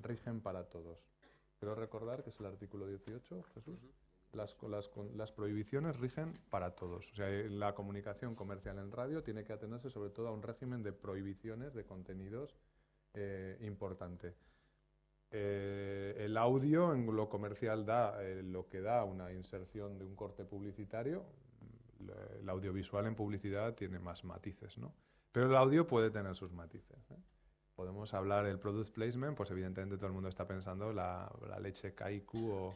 rigen para todos. Quiero recordar que es el artículo 18, Jesús. Las prohibiciones rigen para todos. O sea, la comunicación comercial en radio tiene que atenerse sobre todo a un régimen de prohibiciones de contenidos importante. El audio en lo comercial da lo que da una inserción de un corte publicitario. El audiovisual en publicidad tiene más matices, ¿no? Pero el audio puede tener sus matices, ¿eh? Podemos hablar del product placement, pues evidentemente todo el mundo está pensando la leche Kaiku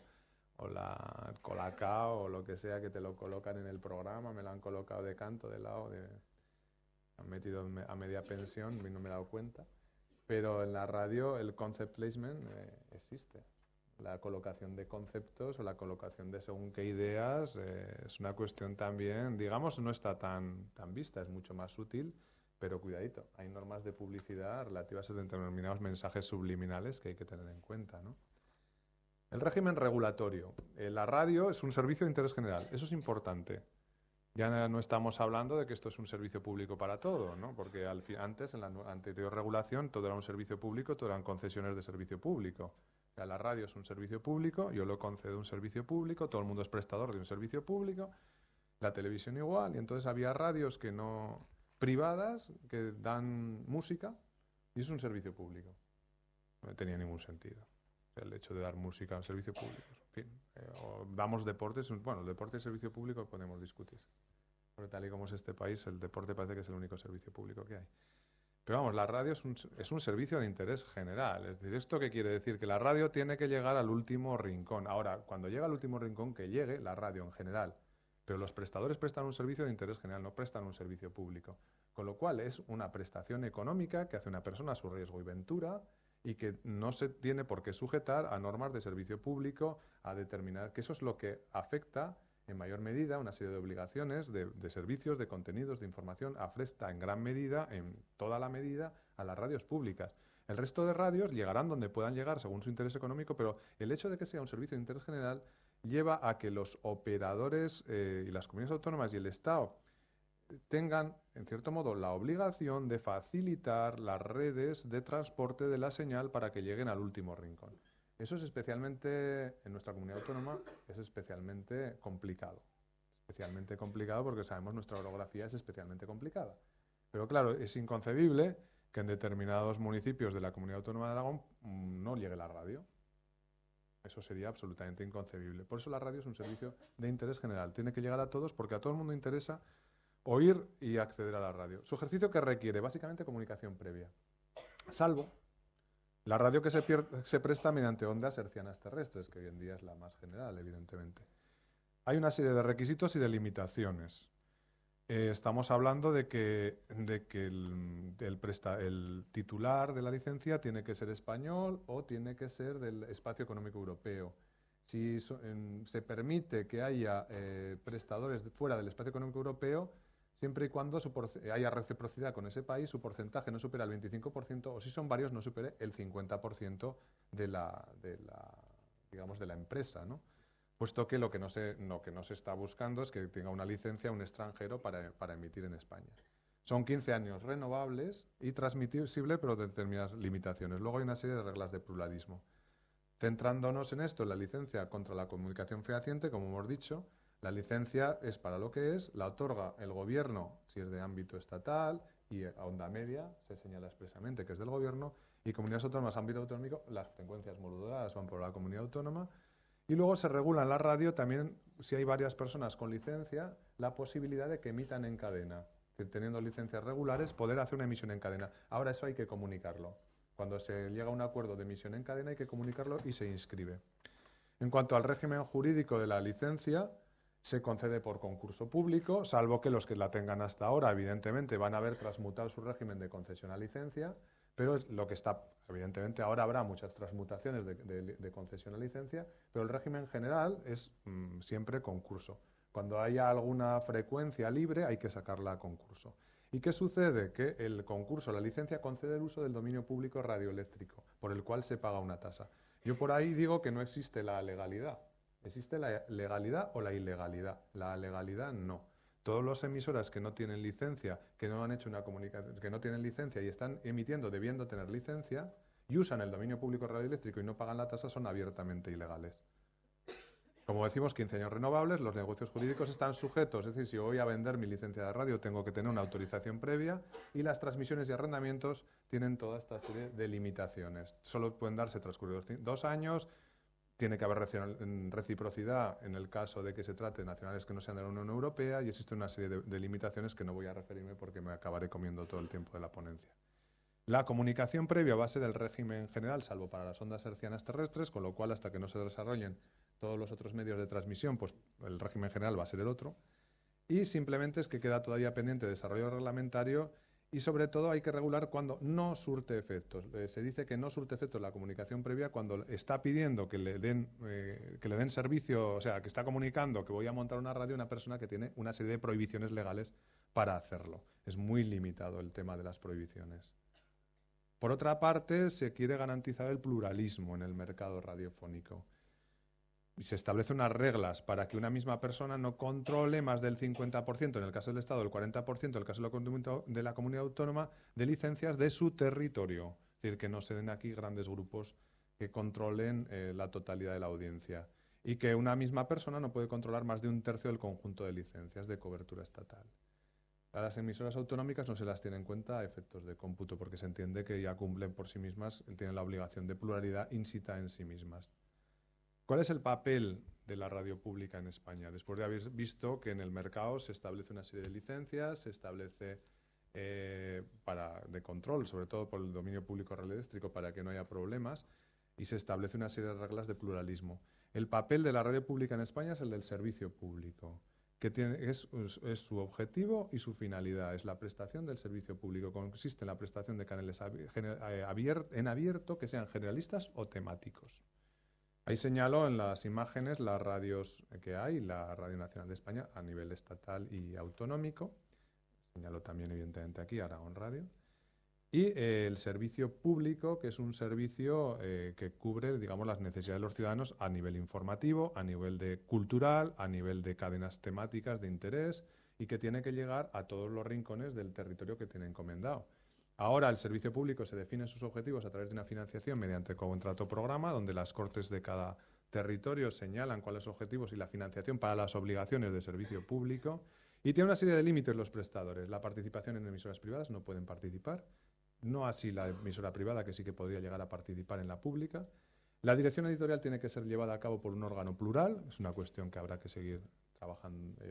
o la Colacao o lo que sea que te lo colocan en el programa, me lo han colocado de canto, de lado, han metido a media pensión y no me he dado cuenta. Pero en la radio el concept placement existe. La colocación de conceptos o la colocación de según qué ideas es una cuestión también, digamos, no está tan vista, es mucho más sutil, pero cuidadito, hay normas de publicidad relativas a determinados mensajes subliminales que hay que tener en cuenta, ¿no? El régimen regulatorio. La radio es un servicio de interés general, eso es importante. Ya no estamos hablando de que esto es un servicio público para todo, ¿no? Porque antes, en la anterior regulación, todo era un servicio público, todo eran concesiones de servicio público. O sea, la radio es un servicio público, yo lo concedo un servicio público, todo el mundo es prestador de un servicio público, la televisión igual, y entonces había radios que no privadas que dan música y es un servicio público. No tenía ningún sentido el hecho de dar música a un servicio público. En fin, o damos deportes, bueno, el deporte y el servicio público podemos discutir. Porque tal y como es este país, el deporte parece que es el único servicio público que hay. Pero vamos, la radio es un servicio de interés general. Es decir, ¿esto qué quiere decir? Que la radio tiene que llegar al último rincón. Ahora, cuando llega al último rincón, que llegue la radio en general. Pero los prestadores prestan un servicio de interés general, no prestan un servicio público. Con lo cual es una prestación económica que hace una persona a su riesgo y ventura y que no se tiene por qué sujetar a normas de servicio público, a determinar que eso es lo que afecta en mayor medida una serie de obligaciones de servicios, de contenidos, de información, afecta en gran medida, en toda la medida, a las radios públicas. El resto de radios llegarán donde puedan llegar según su interés económico, pero el hecho de que sea un servicio de interés general lleva a que los operadores y las comunidades autónomas y el Estado tengan, en cierto modo, la obligación de facilitar las redes de transporte de la señal para que lleguen al último rincón. Eso es especialmente, en nuestra comunidad autónoma, es especialmente complicado. Especialmente complicado porque sabemos nuestra orografía es especialmente complicada. Pero claro, es inconcebible que en determinados municipios de la comunidad autónoma de Aragón no llegue la radio. Eso sería absolutamente inconcebible. Por eso la radio es un servicio de interés general. Tiene que llegar a todos porque a todo el mundo interesa oír y acceder a la radio. Su ejercicio que requiere básicamente comunicación previa. Salvo la radio que se presta mediante ondas hercianas terrestres, que hoy en día es la más general, evidentemente. Hay una serie de requisitos y de limitaciones. Estamos hablando de que el titular de la licencia tiene que ser español o tiene que ser del Espacio Económico Europeo. Si se permite que haya prestadores fuera del Espacio Económico Europeo, siempre y cuando haya reciprocidad con ese país, su porcentaje no supera el 25%, o si son varios, no supere el 50% de la empresa, ¿no? Puesto que lo que no se está buscando es que tenga una licencia un extranjero para emitir en España. Son 15 años renovables y transmisible, pero de determinadas limitaciones. Luego hay una serie de reglas de pluralismo. Centrándonos en esto, la licencia contra la comunicación fehaciente, como hemos dicho, la licencia es para lo que es, la otorga el gobierno si es de ámbito estatal y a onda media se señala expresamente que es del gobierno y comunidades autónomas, ámbito autonómico, las frecuencias moduladas van por la comunidad autónoma y luego se regula en la radio también, si hay varias personas con licencia, la posibilidad de que emitan en cadena. Es decir, teniendo licencias regulares, poder hacer una emisión en cadena. Ahora eso hay que comunicarlo. Cuando se llega a un acuerdo de emisión en cadena hay que comunicarlo y se inscribe. En cuanto al régimen jurídico de la licencia, se concede por concurso público, salvo que los que la tengan hasta ahora, evidentemente, van a haber transmutado su régimen de concesión a licencia, pero es lo que está, evidentemente, ahora habrá muchas transmutaciones de concesión a licencia, pero el régimen general es siempre concurso. Cuando haya alguna frecuencia libre hay que sacarla a concurso. ¿Y qué sucede? Que el concurso, la licencia, concede el uso del dominio público radioeléctrico, por el cual se paga una tasa. Yo por ahí digo que no existe la legalidad. ¿Existe la legalidad o la ilegalidad? La legalidad no. Todas las emisoras que no tienen licencia, que no han hecho una comunicación, que no tienen licencia y están emitiendo debiendo tener licencia, y usan el dominio público radioeléctrico y no pagan la tasa son abiertamente ilegales. Como decimos, 15 años renovables, los negocios jurídicos están sujetos, es decir, si voy a vender mi licencia de radio tengo que tener una autorización previa y las transmisiones y arrendamientos tienen toda esta serie de limitaciones. Solo pueden darse transcurridos 2 años, tiene que haber reciprocidad en el caso de que se trate de nacionales que no sean de la Unión Europea y existe una serie de limitaciones que no voy a referirme porque me acabaré comiendo todo el tiempo de la ponencia. La comunicación previa va a ser el régimen general, salvo para las ondas hercianas terrestres, con lo cual hasta que no se desarrollen todos los otros medios de transmisión, pues el régimen general va a ser el otro. Y simplemente es que queda todavía pendiente desarrollo reglamentario y sobre todo hay que regular cuando no surte efectos. Se dice que no surte efectos la comunicación previa cuando está pidiendo que le den servicio, o sea, que está comunicando que voy a montar una radio a una persona que tiene una serie de prohibiciones legales para hacerlo. Es muy limitado el tema de las prohibiciones. Por otra parte, se quiere garantizar el pluralismo en el mercado radiofónico. Y se establecen unas reglas para que una misma persona no controle más del 50%, en el caso del Estado, el 40%, en el caso de la comunidad autónoma, de licencias de su territorio. Es decir, que no se den aquí grandes grupos que controlen la totalidad de la audiencia. Y que una misma persona no puede controlar más de 1/3 del conjunto de licencias de cobertura estatal. A las emisoras autonómicas no se las tiene en cuenta a efectos de cómputo, porque se entiende que ya cumplen por sí mismas, tienen la obligación de pluralidad ínsita en sí mismas. ¿Cuál es el papel de la radio pública en España? Después de haber visto que en el mercado se establece una serie de licencias, se establece de control, sobre todo por el dominio público radioeléctrico, para que no haya problemas, y se establece una serie de reglas de pluralismo. El papel de la radio pública en España es el del servicio público, que es su objetivo y su finalidad, es la prestación del servicio público. Consiste en la prestación de canales en abierto que sean generalistas o temáticos. Ahí señalo en las imágenes las radios que hay, la Radio Nacional de España a nivel estatal y autonómico. Señalo también, evidentemente, aquí Aragón Radio. Y el servicio público, que es un servicio que cubre, digamos, las necesidades de los ciudadanos a nivel informativo, a nivel de cultural, a nivel de cadenas temáticas de interés y que tiene que llegar a todos los rincones del territorio que tiene encomendado. Ahora el servicio público se define sus objetivos a través de una financiación mediante contrato programa, donde las cortes de cada territorio señalan cuáles son los objetivos y la financiación para las obligaciones de servicio público. Y tiene una serie de límites los prestadores. La participación en emisoras privadas no pueden participar. No así la emisora privada, que sí que podría llegar a participar en la pública. La dirección editorial tiene que ser llevada a cabo por un órgano plural. Es una cuestión que habrá que seguir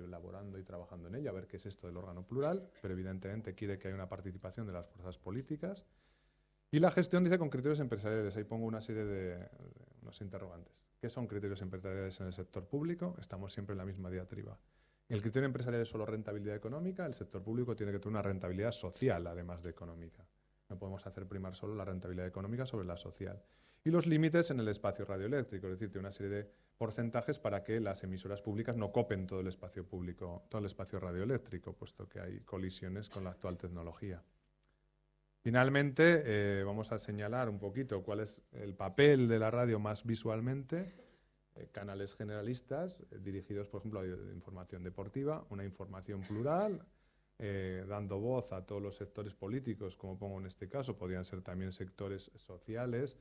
elaborando y trabajando en ella, a ver qué es esto del órgano plural, pero evidentemente quiere que haya una participación de las fuerzas políticas. Y la gestión dice con criterios empresariales. Ahí pongo una serie de unos interrogantes. ¿Qué son criterios empresariales en el sector público? Estamos siempre en la misma diatriba. El criterio empresarial es solo rentabilidad económica. El sector público tiene que tener una rentabilidad social, además de económica. No podemos hacer primar solo la rentabilidad económica sobre la social. Y los límites en el espacio radioeléctrico, es decir, tiene una serie de porcentajes para que las emisoras públicas no copen todo el espacio público, todo el espacio radioeléctrico, puesto que hay colisiones con la actual tecnología. Finalmente, vamos a señalar un poquito cuál es el papel de la radio más visualmente. Canales generalistas dirigidos, por ejemplo, a información deportiva, una información plural, dando voz a todos los sectores políticos, como pongo en este caso, podrían ser también sectores sociales,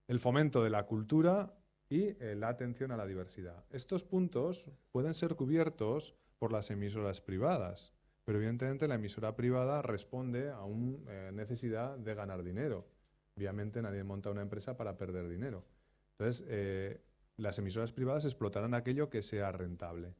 el fomento de la cultura y la atención a la diversidad. Estos puntos pueden ser cubiertos por las emisoras privadas, pero evidentemente la emisora privada responde a una necesidad de ganar dinero. Obviamente nadie monta una empresa para perder dinero. Entonces, las emisoras privadas explotarán aquello que sea rentable.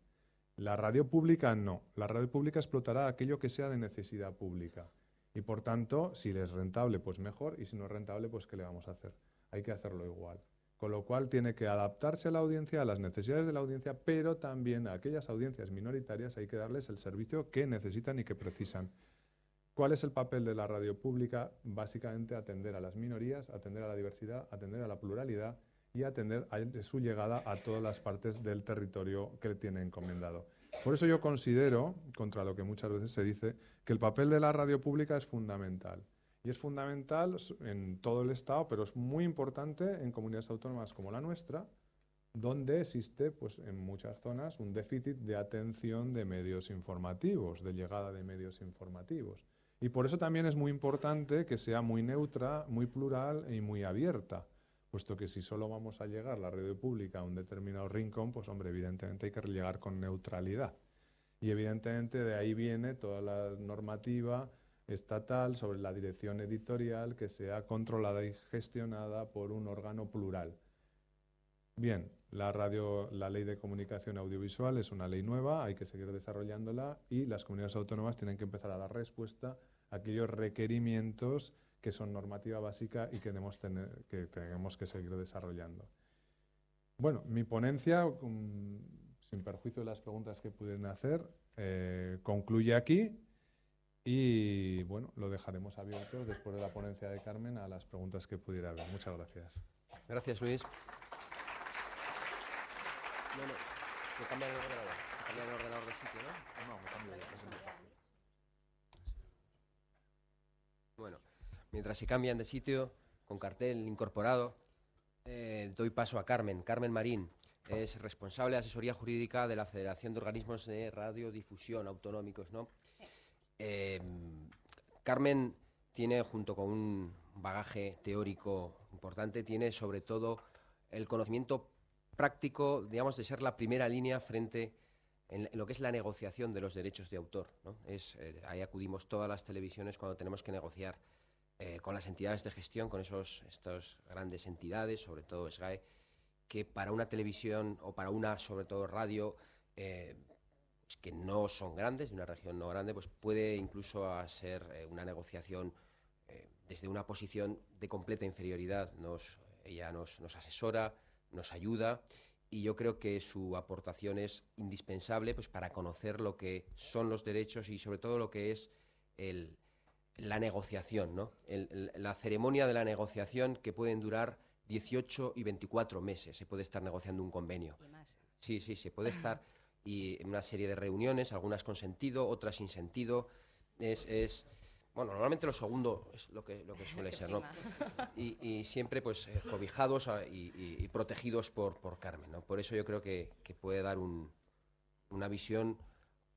La radio pública no. La radio pública explotará aquello que sea de necesidad pública. Y por tanto, si es rentable, pues mejor, y si no es rentable, pues ¿qué le vamos a hacer? Hay que hacerlo igual. Con lo cual tiene que adaptarse a la audiencia, a las necesidades de la audiencia, pero también a aquellas audiencias minoritarias hay que darles el servicio que necesitan y que precisan. ¿Cuál es el papel de la radio pública? Básicamente atender a las minorías, atender a la diversidad, atender a la pluralidad y atender a su llegada a todas las partes del territorio que le tiene encomendado. Por eso yo considero, contra lo que muchas veces se dice, que el papel de la radio pública es fundamental. Y es fundamental en todo el Estado, pero es muy importante en comunidades autónomas como la nuestra, donde existe, pues, en muchas zonas un déficit de atención de medios informativos, de llegada de medios informativos. Y por eso también es muy importante que sea muy neutra, muy plural y muy abierta, puesto que si solo vamos a llegar la radio pública a un determinado rincón, pues hombre, evidentemente hay que llegar con neutralidad. Y evidentemente de ahí viene toda la normativa estatal sobre la dirección editorial que sea controlada y gestionada por un órgano plural. Bien, la ley de comunicación audiovisual es una ley nueva, hay que seguir desarrollándola y las comunidades autónomas tienen que empezar a dar respuesta a aquellos requerimientos que son normativa básica y que tenemos que seguir desarrollando. Bueno, mi ponencia, sin perjuicio de las preguntas que pudieran hacer, concluye aquí y bueno, lo dejaremos abierto después de la ponencia de Carmen a las preguntas que pudiera haber. Muchas gracias. Gracias, Luis. Bueno, que cambia el ordenador. Que cambia el ordenador de sitio, ¿no? No, me cambio de presentación. Bueno, mientras se cambian de sitio, con cartel incorporado, doy paso a Carmen. Carmen Marín es responsable de asesoría jurídica de la Federación de Organismos de Radiodifusión Autonómicos, ¿no? Carmen tiene, junto con un bagaje teórico importante, tiene sobre todo el conocimiento práctico, digamos, de ser la primera línea frente en lo que es la negociación de los derechos de autor, ¿no? Ahí acudimos todas las televisiones cuando tenemos que negociar con las entidades de gestión, con estas grandes entidades, sobre todo SGAE, que para una televisión o para una, sobre todo, radio, que no son grandes, de una región no grande, pues puede incluso ser una negociación desde una posición de completa inferioridad. Ella nos asesora, nos ayuda, y yo creo que su aportación es indispensable pues para conocer lo que son los derechos y sobre todo lo que es la negociación, ¿no? La ceremonia de la negociación, que pueden durar 18 y 24 meses. Se puede estar negociando un convenio. Y más. Sí, se puede estar, y en una serie de reuniones, algunas con sentido, otras sin sentido. Bueno, normalmente lo segundo es lo que suele ser, ¿no? Y siempre pues cobijados y protegidos por Carmen, ¿no? Por eso yo creo que puede dar una visión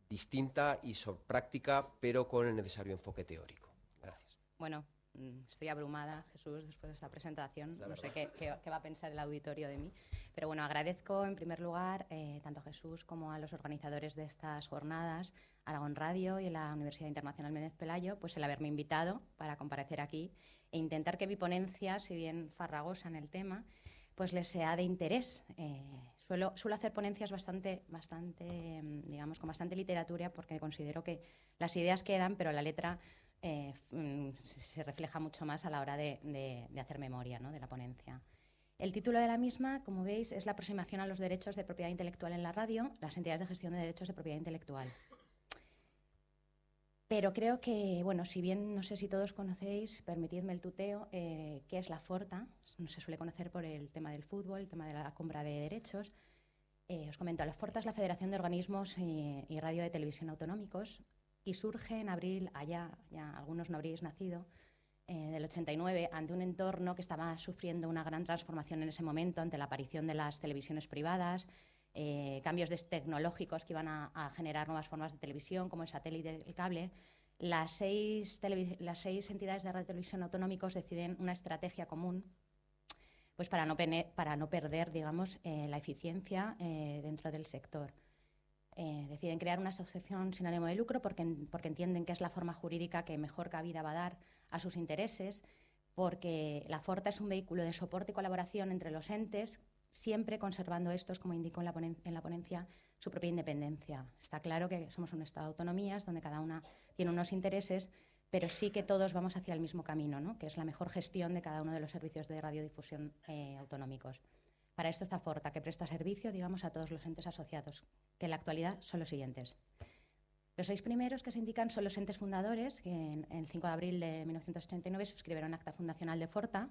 distinta y práctica, pero con el necesario enfoque teórico. Gracias. Bueno, estoy abrumada, Jesús, después de esta presentación. No sé qué va a pensar el auditorio de mí. Pero bueno, agradezco en primer lugar tanto a Jesús como a los organizadores de estas jornadas, Aragón Radio y la Universidad Internacional Méndez Pelayo, pues el haberme invitado para comparecer aquí e intentar que mi ponencia, si bien farragosa en el tema, pues les sea de interés. Suelo hacer ponencias bastante, digamos, con bastante literatura, porque considero que las ideas quedan, pero la letra se refleja mucho más a la hora de hacer memoria, ¿no?, de la ponencia. El título de la misma, como veis, es la aproximación a los derechos de propiedad intelectual en la radio, las entidades de gestión de derechos de propiedad intelectual. Pero creo que, bueno, si bien no sé si todos conocéis, permitidme el tuteo, ¿qué es la FORTA? No se suele conocer por el tema del fútbol, el tema de la compra de derechos. Os comento, la FORTA es la Federación de Organismos y Radio de Televisión Autonómicos, y surge en abril, ya algunos no habréis nacido, del 89, ante un entorno que estaba sufriendo una gran transformación en ese momento, ante la aparición de las televisiones privadas, cambios tecnológicos que iban a generar nuevas formas de televisión, como el satélite y el cable. Las seis entidades de radio y televisión autonómicos deciden una estrategia común, pues para no perder, digamos, la eficiencia dentro del sector. Deciden crear una asociación sin ánimo de lucro porque entienden que es la forma jurídica que mejor cabida va a dar a sus intereses, porque la FORTA es un vehículo de soporte y colaboración entre los entes, siempre conservando estos, como indico en la ponencia, su propia independencia. Está claro que somos un Estado de autonomías donde cada una tiene unos intereses, pero sí que todos vamos hacia el mismo camino, ¿no?, que es la mejor gestión de cada uno de los servicios de radiodifusión autonómicos. Para esto está FORTA, que presta servicio, digamos, a todos los entes asociados, que en la actualidad son los siguientes. Los 6 primeros que se indican son los entes fundadores, que el 5 de abril de 1989 suscribieron acta fundacional de FORTA.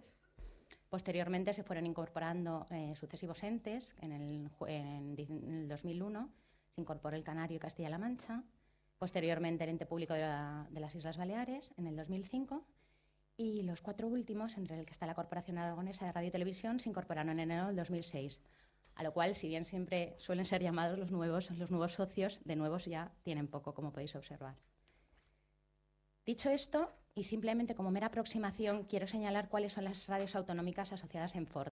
Posteriormente se fueron incorporando sucesivos entes. En el 2001 se incorporó el Canario y Castilla-La Mancha. Posteriormente el ente público de las Islas Baleares en el 2005. Y los 4 últimos, entre el que está la Corporación Aragonesa de Radio y Televisión, se incorporaron en enero del 2006. A lo cual, si bien siempre suelen ser llamados los nuevos socios, de nuevos ya tienen poco, como podéis observar. Dicho esto, y simplemente como mera aproximación, quiero señalar cuáles son las radios autonómicas asociadas en Forta.